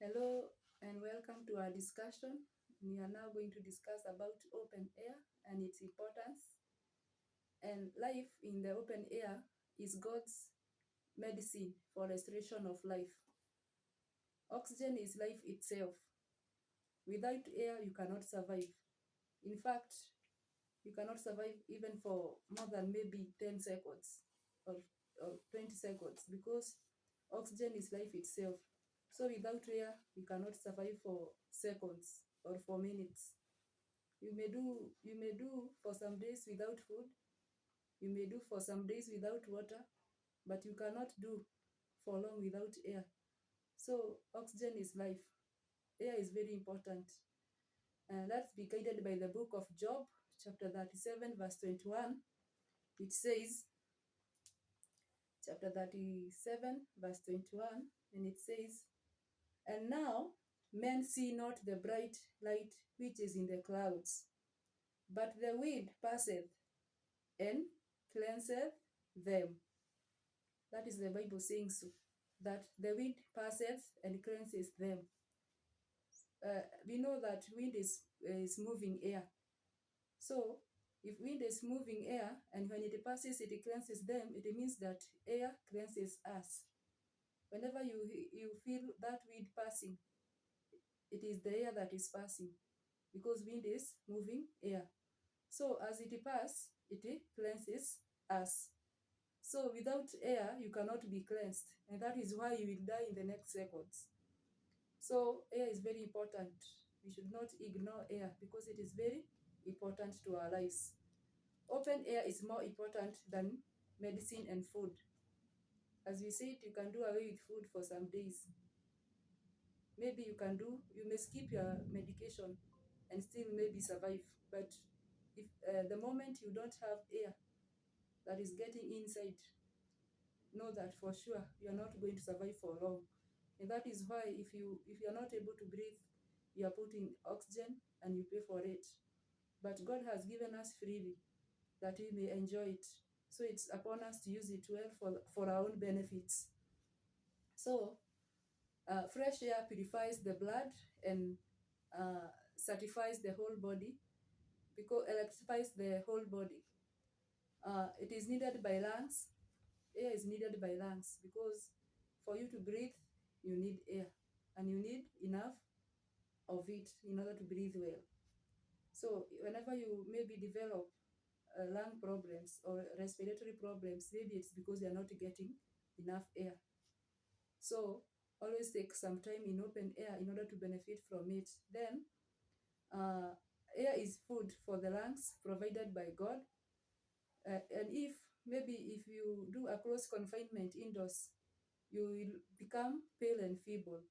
Hello and welcome to our discussion. We are now going to discuss about open air and its importance. And life in the open air is God's medicine for restoration of life. Oxygen is life itself. Without air, you cannot survive. In fact, you cannot survive even for more than maybe 10 seconds or, or 20 seconds because oxygen is life itself. So without air, you cannot survive for seconds or for minutes. You may do for some days without food, you may do for some days without water, but you cannot do for long without air. So oxygen is life. Air is very important. And let's be guided by the book of Job, chapter 37, verse 21, which says, chapter 37, verse 21, and it says, "And now men see not the bright light which is in the clouds, but the wind passeth and cleanseth them." That is the Bible saying so, that the wind passeth and cleanses them. We know that wind is moving air. So if wind is moving air and when it passes, it cleanses them, it means that air cleanses us. Whenever you feel that wind passing, it is the air that is passing because wind is moving air. So as it passes, it cleanses us. So without air, you cannot be cleansed, and that is why you will die in the next seconds. So air is very important. We should not ignore air because it is very important to our lives. Open air is more important than medicine and food. As we said, you can do away with food for some days. Maybe you may skip your medication and still maybe survive. But if the moment you don't have air that is getting inside, know that for sure you are not going to survive for long. And that is why if you are not able to breathe, you are putting oxygen and you pay for it. But God has given us freely that we may enjoy it. So it's upon us to use it well for our own benefits. So fresh air purifies the blood and certifies the whole body, because electrifies the whole body. It is needed by lungs. Air is needed by lungs because for you to breathe, you need air and you need enough of it in order to breathe well. So whenever you maybe develop lung problems or respiratory problems, maybe it's because you're not getting enough air. So always take some time in open air in order to benefit from it. Then air is food for the lungs provided by God. And if you do a close confinement indoors, you will become pale and feeble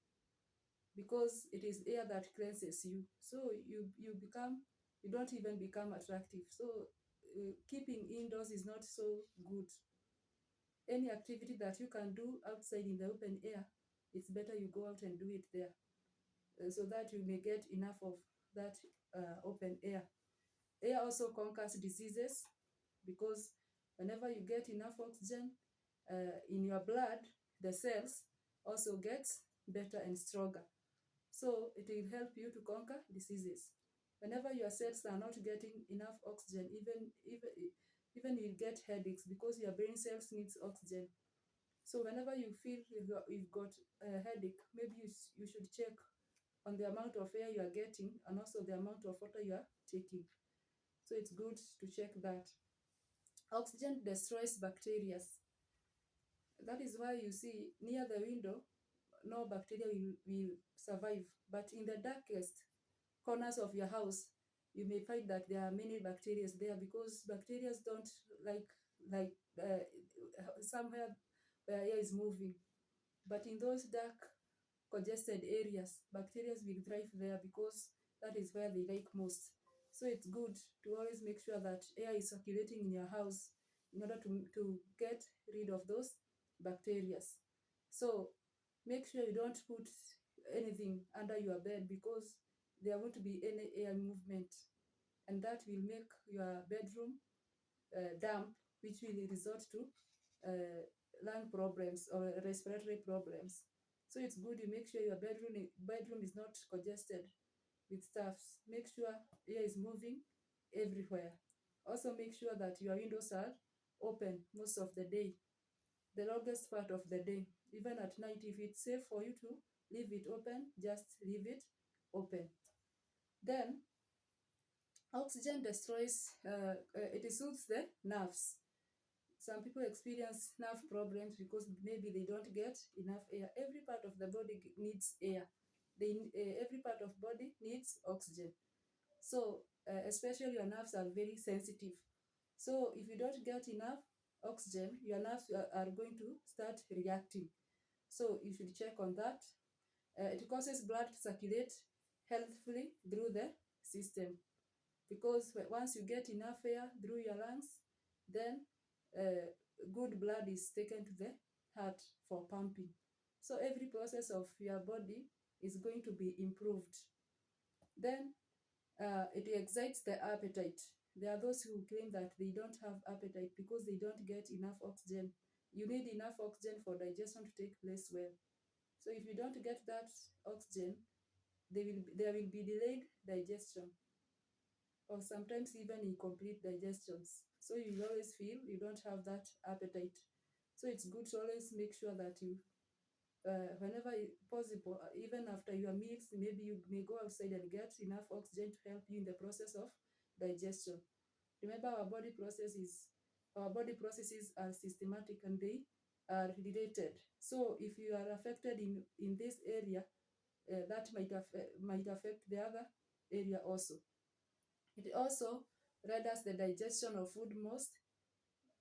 because it is air that cleanses you. So you don't even become attractive. So keeping indoors is not so good. Any activity that you can do outside in the open air, it's better you go out and do it there, so that you may get enough of that open air. Air also conquers diseases because whenever you get enough oxygen in your blood, the cells also gets better and stronger. So it will help you to conquer diseases. Whenever your cells are not getting enough oxygen, even you get headaches because your brain cells needs oxygen. So whenever you feel you've got a headache, maybe you should check on the amount of air you are getting and also the amount of water you are taking. So it's good to check that. Oxygen destroys bacteria. That is why you see near the window, no bacteria will survive. But in the darkest corners of your house, you may find that there are many bacteria there because bacteria don't like somewhere where air is moving. But in those dark, congested areas, bacteria will thrive there because that is where they like most. So it's good to always make sure that air is circulating in your house in order to get rid of those bacteria. So make sure you don't put anything under your bed because there won't be any air movement, and that will make your bedroom damp, which will result to lung problems or respiratory problems. So it's good you make sure your bedroom is not congested with stuffs. Make sure air is moving everywhere. Also make sure that your windows are open most of the day, the longest part of the day. Even at night, if it's safe for you to leave it open, just leave it open. Then oxygen destroys, it soothes the nerves. Some people experience nerve problems because maybe they don't get enough air. Every part of the body needs air. Every part of body needs oxygen. So especially your nerves are very sensitive. So if you don't get enough oxygen, your nerves are going to start reacting. So you should check on that. It causes blood to circulate healthfully through the system, because once you get enough air through your lungs, then good blood is taken to the heart for pumping. So every process of your body is going to be improved. Then it excites the appetite. There are those who claim that they don't have appetite because they don't get enough oxygen. You need enough oxygen for digestion to take place well. So if you don't get that oxygen, there will be delayed digestion, or sometimes even incomplete digestions. So you always feel you don't have that appetite. So it's good to always make sure that you, whenever possible, even after your meals, maybe you may go outside and get enough oxygen to help you in the process of digestion. Remember, our body processes are systematic and they are related. So if you are affected in this area, that might affect the other area also. It also renders the digestion of food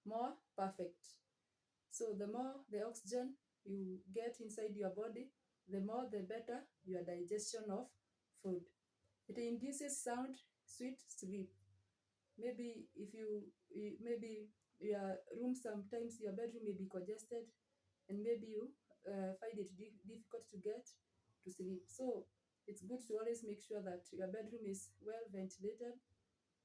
more perfect. So the more the oxygen you get inside your body, the more the better your digestion of food. It induces sound, sweet sleep. Maybe if maybe your room, sometimes your bedroom may be congested, and maybe you find it difficult to get to sleep. So it's good to always make sure that your bedroom is well ventilated.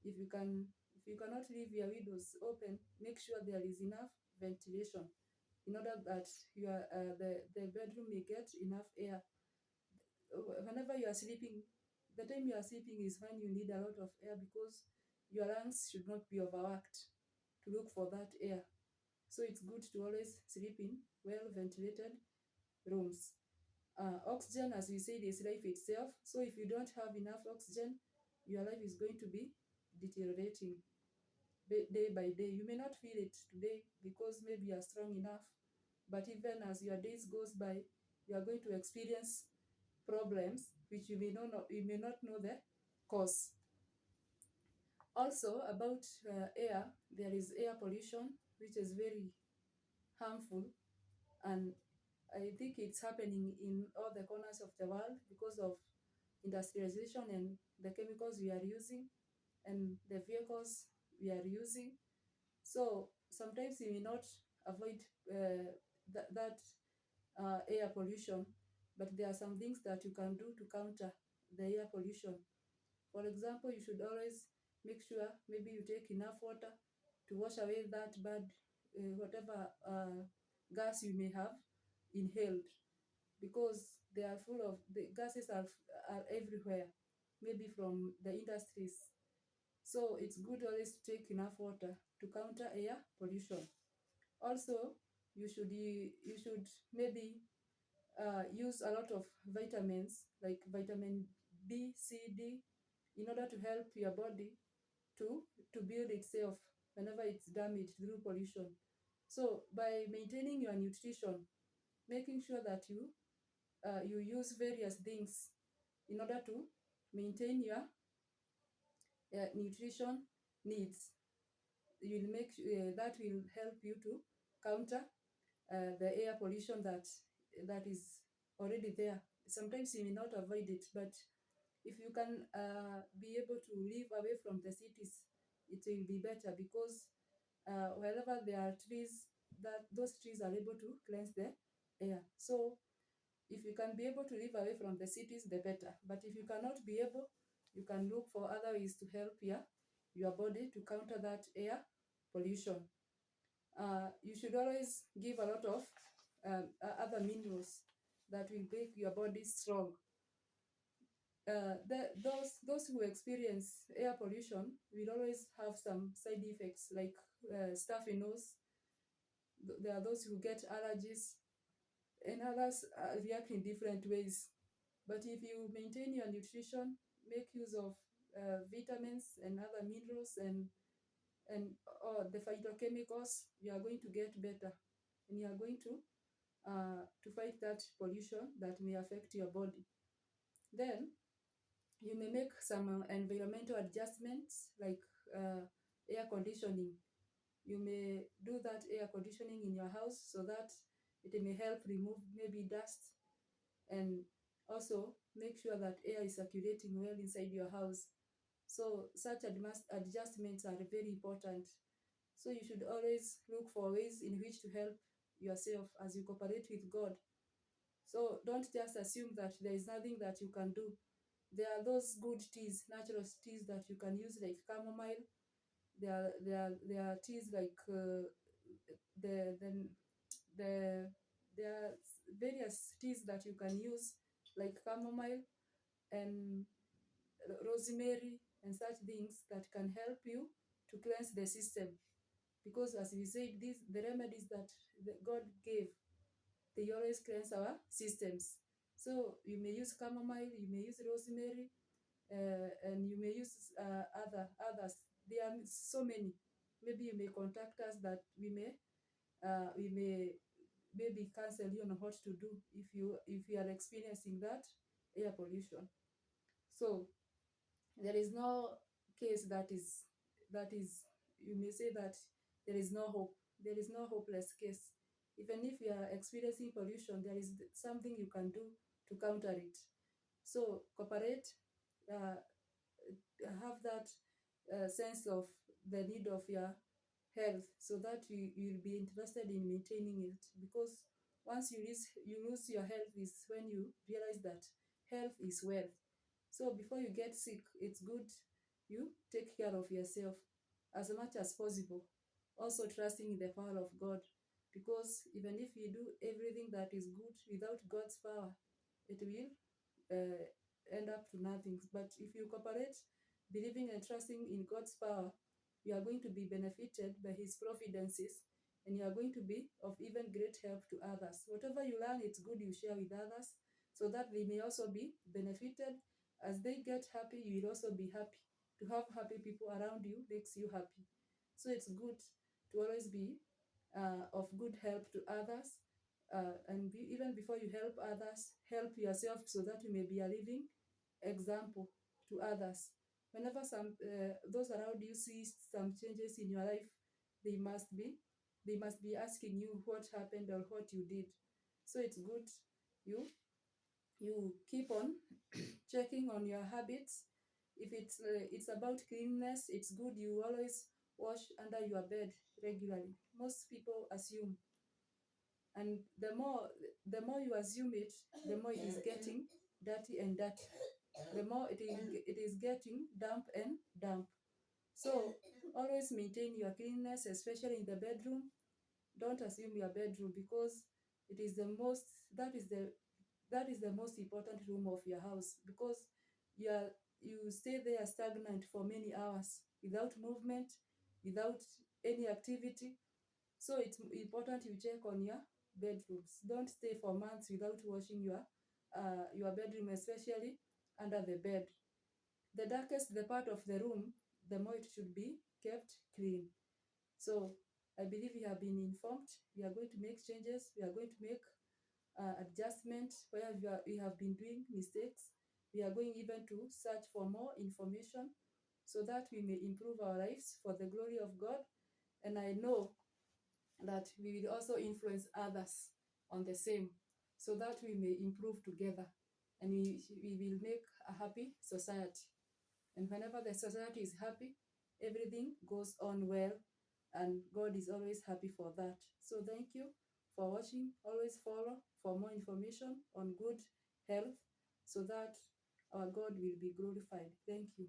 If you cannot leave your windows open, make sure there is enough ventilation in order that the bedroom may get enough air. Whenever you are sleeping, the time you are sleeping is when you need a lot of air, because your lungs should not be overworked to look for that air. So it's good to always sleep in well ventilated rooms. Oxygen, as we said, is life itself. So if you don't have enough oxygen, your life is going to be deteriorating day by day. You may not feel it today because maybe you are strong enough, but even as your days goes by, you are going to experience problems which you may not know the cause. Also, about air, there is air pollution, which is very harmful, and I think it's happening in all the corners of the world because of industrialization and the chemicals we are using and the vehicles we are using. So sometimes you may not avoid that air pollution, but there are some things that you can do to counter the air pollution. For example, you should always make sure maybe you take enough water to wash away that bad, whatever gas you may have inhaled, because they are full of, the gases are everywhere, maybe from the industries. So it's good always to take enough water to counter air pollution. Also, you should maybe use a lot of vitamins like vitamin B, C, D, in order to help your body to to build itself whenever it's damaged through pollution. So by maintaining your nutrition, making sure that you use various things in order to maintain your nutrition needs, you'll make that will help you to counter the air pollution that is already there. Sometimes you may not avoid it, but if you can be able to live away from the cities, it will be better, because wherever there are trees, that those trees are able to cleanse the air. So if you can be able to live away from the cities, the better. But if you cannot be able, you can look for other ways to help your body to counter that air pollution. You should always give a lot of other minerals that will make your body strong. Those who experience air pollution will always have some side effects like stuffy nose. There are those who get allergies, and others react in different ways. But if you maintain your nutrition, make use of vitamins and other minerals and the phytochemicals, you are going to get better, and you are going to fight that pollution that may affect your body. Then you may make some environmental adjustments like air conditioning. You may do that air conditioning in your house so that it may help remove maybe dust, and also make sure that air is circulating well inside your house. So such adjustments are very important. So you should always look for ways in which to help yourself as you cooperate with God. So don't just assume that there is nothing that you can do. There are those good teas, natural teas that you can use like chamomile. There are teas like the the the there are various teas that you can use like chamomile and rosemary and such things that can help you to cleanse the system, because as we said, these the remedies that God gave, they always cleanse our systems. So you may use chamomile, you may use rosemary, and you may use others. There are so many. Maybe you may contact us that we may maybe counsel you on what to do if you are experiencing that air pollution. So there is no case that is you may say that there is no hope. There is no hopeless case. Even if you are experiencing pollution, there is something you can do to counter it. So cooperate, uh, have that sense of the need of your health, so that you'll be interested in maintaining it, because once you lose your health is when you realize that health is wealth. So before you get sick, it's good you take care of yourself as much as possible, also trusting in the power of God, because even if you do everything that is good without God's power, it will end up to nothing. But if you cooperate, believing and trusting in God's power, you are going to be benefited by His providences, and you are going to be of even great help to others. Whatever you learn, it's good you share with others, so that they may also be benefited. As they get happy, you will also be happy. To have happy people around you makes you happy. So it's good to always be of good help to others, even before you help others, help yourself, so that you may be a living example to others. Whenever those around you see some changes in your life, they must be they must be asking you what happened or what you did. So it's good you you keep on checking on your habits. If it's about cleanliness, it's good you always wash under your bed regularly. Most people assume, and the more you assume it, the more it is getting dirty and dirty, the more it is getting damp and damp. So always maintain your cleanliness, especially in the bedroom. Don't assume your bedroom, because it is the most that is the most important room of your house, because you stay there stagnant for many hours without movement, without any activity. So it's important you check on your bedrooms. Don't stay for months without washing your bedroom, especially under the bed. The darkest the part of the room, the more it should be kept clean. So I believe we have been informed. We are going to make changes. We are going to make adjustment where we have been doing mistakes. We are going even to search for more information, so that we may improve our lives for the glory of God. And I know that we will also influence others on the same, so that we may improve together, and we will make a happy society. And whenever the society is happy, everything goes on well, and God is always happy for that. So thank you for watching. Always follow for more information on good health, so that our God will be glorified. Thank you.